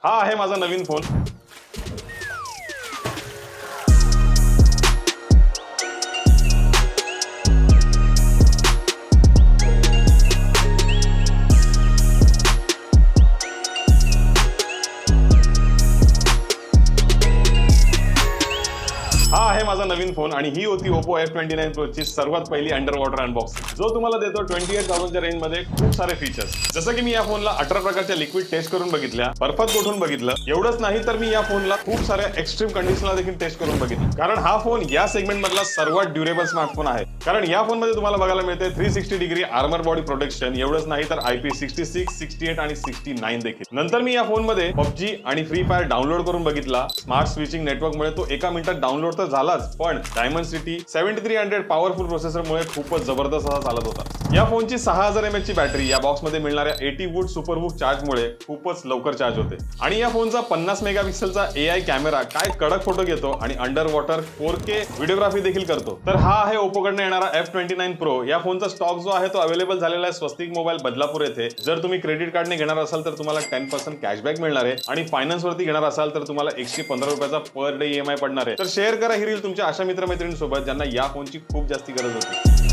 हा आहे माझा नवीन फोन। हा आहे माझा नवीन फोन आणि ही होती Oppo F29 Pro ची सर्वात पहिली अंडर वॉटर अनबॉक्सिंग, जो तुम्हाला देतो 28,000 च्या रेंज मध्ये खूप सारे फीचर्स। जसं की मी या फोनला 18 प्रकारच्या लिक्विड टेस्ट करून बघितल्या, बर्फात गोठून बघितलं। एवढंच नाही तर मी या फोनला खूप साऱ्या एक्स्ट्रीम कंडिशनला देखील टेस्ट करून बघितलं, कारण हा फोन या सेगमेंट मधला सर्वात ड्युरेबल स्मार्टफोन आहे। कारण या फोन मध्ये तुम्हाला बघायला मिळते 360 डिग्री आर्मर बॉडी प्रोटेक्शन। एवढंच नाही तर IP66, 68 आणि 69 देखील। नंतर मी या फोन मध्ये PUBG आणि फ्री फायर डाउनलोड करून बघितला। स्मार्ट स्विचिंग नेटवर्क मुळे तो एका मिनिटात डाउनलोड तर झालाच, पण Dimensity 7300 पॉवरफुल प्रोसेसर मुळे खूपच जबरदस्त असा चालत होता। या फोनची 6000 mAh ची बॅटरी या बॉक्स मध्ये मिळणाऱ्या 80 वॉट सुपरवूक चार्ज मुळे खूपच लवकर चार्ज होते। आणि या फोनचा 50 मेगापिक्सेलचा AI कॅमेरा काय कडक फोटो घेतो आणि अंडर वॉटर 4K व्हिडिओग्राफी देखील करतो। तर हा आहे Oppo कडून येणारा F29 Pro। या फोनचा स्टॉक जो आहे तो अवेलेबल झालेला आहे स्वस्तिक मोबाईल बदलापूर येथे। जर तुम्ही क्रेडिट कार्डने घेणार असाल तर तुम्हाला 10% कॅशबॅक मिळणार आहे आणि फायनान्स वरती घेणार असाल तर तुम्हाला 115 रुपयाचा पर डे EMI पडणार आहे। तर शेअर करा ही रील तुमच्या अशा मित्रमैत्रिणींसोबत ज्यांना या फोनची खूप जास्ती गरज होती।